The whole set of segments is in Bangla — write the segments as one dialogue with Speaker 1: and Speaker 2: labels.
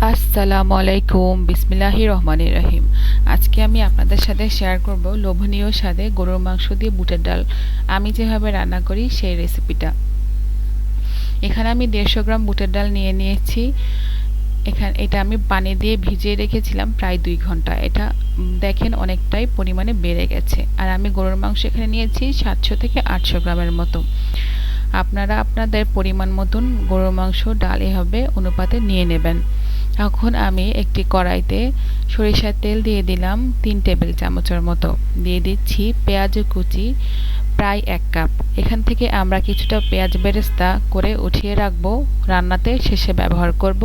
Speaker 1: আসসালামু আলাইকুম, বিসমিল্লাহির রহমানির রহিম। আজকে আমি আপনাদের সাথে শেয়ার করব লোভনীয় স্বাদে গরুর মাংস দিয়ে বুটের ডাল আমি যেভাবে রান্না করি সেই রেসিপিটা। এখানে আমি 150 গ্রাম বুটের ডাল নিয়েছি। এটা আমি পানি দিয়ে ভিজিয়ে রেখেছিলাম প্রায় 2 ঘন্টা। এটা দেখেন অনেকটাই পরিমাণে বেড়ে গেছে। আর আমি গরুর মাংস এখানে নিয়েছি 700 থেকে 800 গ্রামের মতো। আপনারা আপনাদের পরিমাণ মতন গরুর মাংস ডাল এভাবে অনুপাতে নিয়ে নেবেন। এখন আমি একটি কড়াইতে সরিষার তেল দিয়ে দিলাম 3 টেবিল চামচের মতো। দিয়ে দিচ্ছি পেঁয়াজ কুচি প্রায় 1 কাপ। এখান থেকে আমরা কিছুটা পেঁয়াজ বেরেস্তা করে উঠিয়ে রাখবো, রান্নাতে শেষে ব্যবহার করব।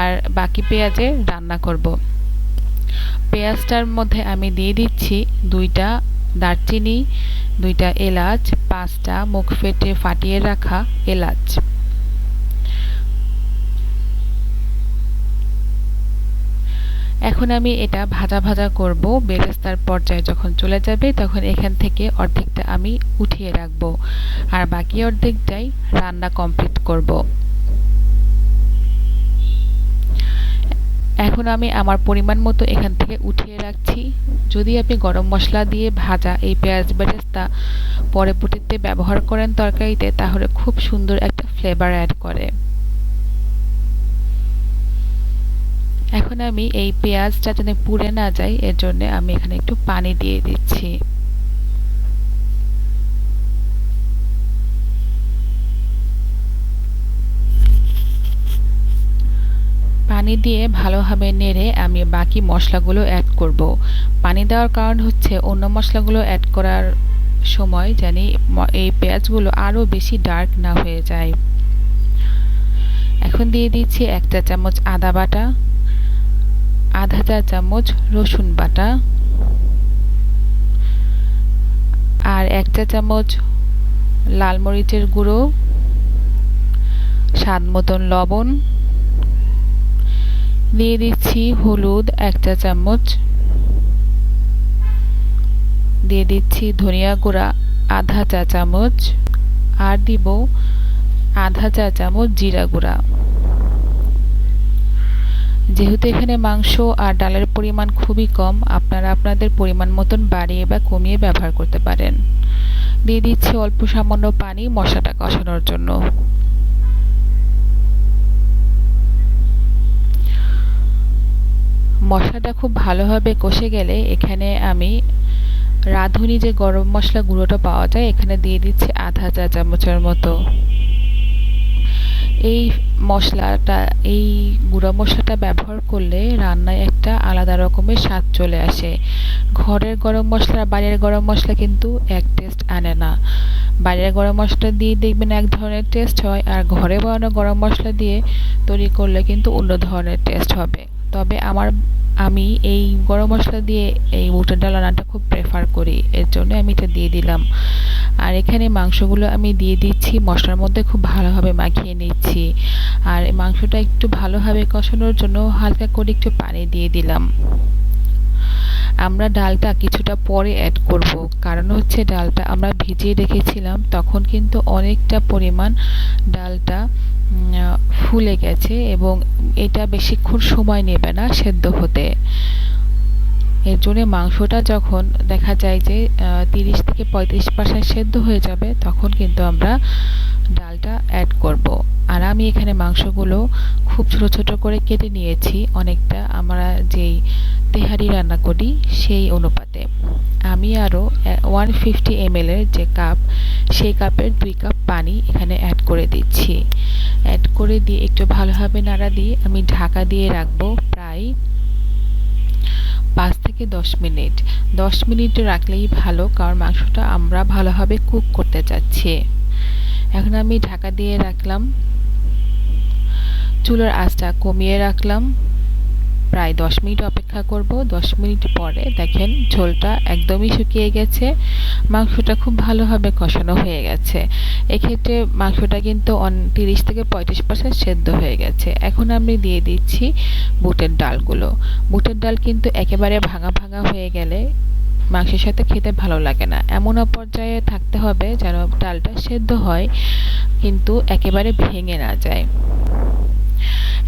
Speaker 1: আর বাকি পেঁয়াজে রান্না করব। পেঁয়াজটার মধ্যে আমি দিয়ে দিচ্ছি 2টা দারচিনি, 2টা এলাচ, 5টা মুখ ফেটে ফাটিয়ে রাখা এলাচ। এখন আমি এটা ভাজা ভাজা করব। বেরেস্তার পর্যায়ে যখন চলে যাবে তখন এখান থেকে অর্ধেকটা আমি উঠিয়ে রাখবো, আর বাকি অর্ধেকটাই রান্না কমপ্লিট করব। এখন আমি আমার পরিমাণ মতো এখান থেকে উঠিয়ে রাখছি। যদি আপনি গরম মশলা দিয়ে ভাজা এই পেঁয়াজ বেরেস্তা পরবর্তীতে ব্যবহার করেন তরকারিতে, তাহলে খুব সুন্দর একটা ফ্লেভার অ্যাড করে। এখন আমি এই পেঁয়াজটা যেন পুড়ে না যায় এর জন্য আমি এখানে একটু পানি দিয়ে দিচ্ছি। পানি দিয়ে ভালোভাবে নেড়ে আমি বাকি মশলাগুলো অ্যাড করব। পানি দেওয়ার কারণ হচ্ছে অন্য মশলাগুলো অ্যাড করার সময় জানি এই পেঁয়াজগুলো আরও বেশি ডার্ক না হয়ে যায়। এখন দিয়ে দিচ্ছি 1 চা চামচ আদা বাটা, আধা চা চামচ রসুন বাটা, আর 1 চা চামচ লাল মরিচের গুঁড়ো, স্বাদ মতন লবণ, দিয়ে দিচ্ছি হলুদ 1 চা চামচ, দিয়ে দিচ্ছি ধনিয়া গুঁড়া আধা চা চামচ, আর দিব আধা চা চামচ জিরা গুঁড়া। যেহেতু এখানে মাংস আর ডালের পরিমাণ খুবই কম, আপনারা আপনাদের পরিমাণ মতন বাড়িয়ে বা কমিয়ে ব্যবহার করতে পারেন। দিয়ে দিচ্ছি অল্প সামান্য পানি মশলাটা কষানোর জন্য। মশলাটা খুব ভালোভাবে কষে গেলে এখানে আমি রাঁধুনি যে গরম মশলা গুঁড়োটা পাওয়া যায় এখানে দিয়ে দিচ্ছি আধা চা চামচের মতো। এই মশলাটা, এই গুঁড়া মশলাটা ব্যবহার করলে রান্নায় একটা আলাদা রকমের স্বাদ চলে আসে। ঘরের গরম মশলা বাইরের গরম মশলা কিন্তু এক টেস্ট আনে না। বাইরের গরম মশলা দিয়ে দেখবেন এক ধরনের টেস্ট হয়, আর ঘরে বানানো গরম মশলা দিয়ে তৈরি করলে কিন্তু অন্য ধরনের টেস্ট হবে। তবে আমি এই গরম মশলা দিয়ে এই বুটের ডাল রান্নাটা খুব প্রেফার করি, এর জন্য আমি এটা দিয়ে দিলাম। আর এখানে মাংসগুলো আমি দিয়ে দিচ্ছি, মশলার মধ্যে খুব ভালোভাবে মাখিয়ে নিচ্ছি। আর মাংসটা একটু ভালোভাবে কষানোর জন্য হালকা করে একটু পানি দিয়ে দিলাম। আমরা ডালটা কিছুটা পরে অ্যাড করব, কারণ হচ্ছে ডালটা আমরা ভিজিয়ে রেখেছিলাম, তখন কিন্তু অনেকটা পরিমাণ ডালটা ফুলে গেছে এবং এটা বেশিক্ষণ সময় নেবে না সেদ্ধ হতে। এর জন্য মাংসটা যখন দেখা যায় যে 30 থেকে 35% সেদ্ধ হয়ে যাবে তখন কিন্তু আমরা ডালটা অ্যাড করব। আর আমি এখানে মাংসগুলো খুব ছোট ছোট করে কেটে নিয়েছি, অনেকটা আমরা যেই তেহারি রান্না করি সেই অনুপাতে। আমি আরও 150 ml এর যে কাপ, সেই কাপের 2 কাপ পানি এখানে অ্যাড করে দিচ্ছি। অ্যাড করে দিয়ে একটু ভালোভাবে নাড়া দিয়ে আমি ঢাকা দিয়ে রাখবো প্রায় 5 থেকে 10 মিনিট। 10 মিনিট রাখলেই ভালো, কারণ মাংসটা আমরা ভালোভাবে কুক করতে চাচ্ছি। এখন আমি ঢাকা দিয়ে রাখলাম, চুলার আঁচটা কমিয়ে রাখলাম, প্রায় 10 মিনিট অপেক্ষা করব। 10 মিনিট পরে দেখেন ঝোলটা একদমই শুকিয়ে গেছে, মাংসটা খুব ভালোভাবে কষানো হয়ে গেছে। এক্ষেত্রে মাংসটা কিন্তু 30 থেকে 35% সেদ্ধ হয়ে গেছে। এখন আমি দিয়ে দিচ্ছি বুটের ডালগুলো। বুটের ডাল কিন্তু একেবারে ভাঙা ভাঙা হয়ে গেলে মাংসের সাথে খেতে ভালো লাগে না, এমন পর্যায়ে থাকতে হবে যেন ডালটা সেদ্ধ হয় কিন্তু একেবারে ভেঙে না যায়।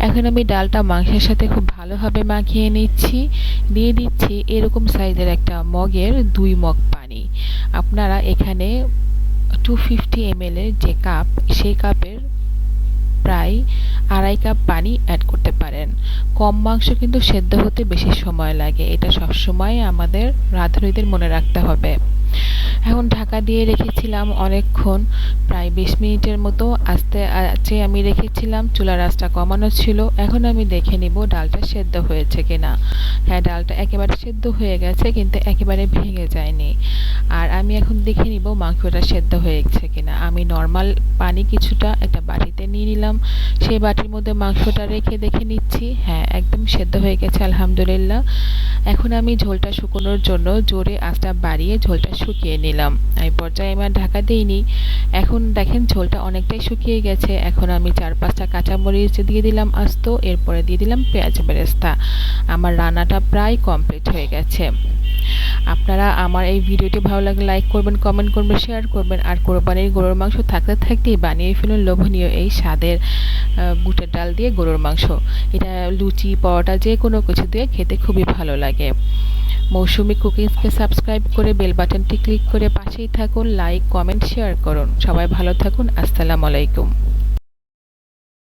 Speaker 1: এখন আমি ডালটা মাংসের সাথে খুব ভালোভাবে মাখিয়ে নিচ্ছি। দিয়ে দিচ্ছি এরকম সাইজের একটা মগের 2 মগ পানি। আপনারা এখানে 250 ml এর যে কাপ, সেই কাপের প্রায় 2.5 কাপ পানি অ্যাড করতে পারেন। কম মাংস কিন্তু সেদ্ধ হতে বেশি সময় লাগে, এটা সবসময় আমাদের রাঁধুনিদের মনে রাখতে হবে। এখন ঢাকা দিয়ে রেখেছিলাম অনেকক্ষণ, প্রায় 20 মিনিটের মতো আস্তে আঁচে আমি রেখেছিলাম। চুলার আঁচটা কমানো ছিল। এখন আমি দেখে নিব ডালটা সেদ্ধ হয়েছে কিনা। হ্যাঁ, ডালটা একেবারে সেদ্ধ হয়ে গেছে, কিন্তু একেবারে ভেঙে যায়নি। আর আমি এখন দেখে নিব মাংসটা সেদ্ধ হয়েছে কিনা। আমি নর্মাল পানি কিছুটা একটা বাটিতে নিয়ে নিলাম, সেই বাটির মধ্যে মাংসটা রেখে দেখে নিচ্ছি। হ্যাঁ, একদম সেদ্ধ হয়ে গেছে আলহামদুলিল্লাহ। এখন আমি ঝোলটা শুকোনোর জন্য জোরে আঁচটা বাড়িয়ে ঝোলটা শুকিয়ে নিলাম। এই পর্যায়ে আমি আর ঢাকা দিইনি। এখন দেখেন ঝোলটা অনেকটাই শুকিয়ে গেছে। এখন আমি 4-5টা কাঁচামরিচ দিয়ে দিলাম আস্ত, এরপরে দিয়ে দিলাম পেঁয়াজ বেরেস্তা। আমার রান্নাটা প্রায় কমপ্লিট হয়ে গেছে। আপনারা আমার এই ভিডিওটি ভালো লাগলে লাইক করবেন, কমেন্ট করবেন, শেয়ার করবেন। আর কোরবানির গরুর মাংস থাকতে থাকতেই বানিয়ে ফেলুন লোভনীয় এই স্বাদের বুটের ডাল দিয়ে গরুর মাংস। এটা লুচি, পরোটা যে কোনো কিছু দিয়ে খেতে খুবই ভালো লাগে। মৌসুমি কুকিংসকে সাবস্ক্রাইব করে বেল বাটনটি ক্লিক করে পাশেই থাকুন। লাইক, কমেন্ট, শেয়ার করুন। সবাই ভালো থাকুন। আসসালামু আলাইকুম।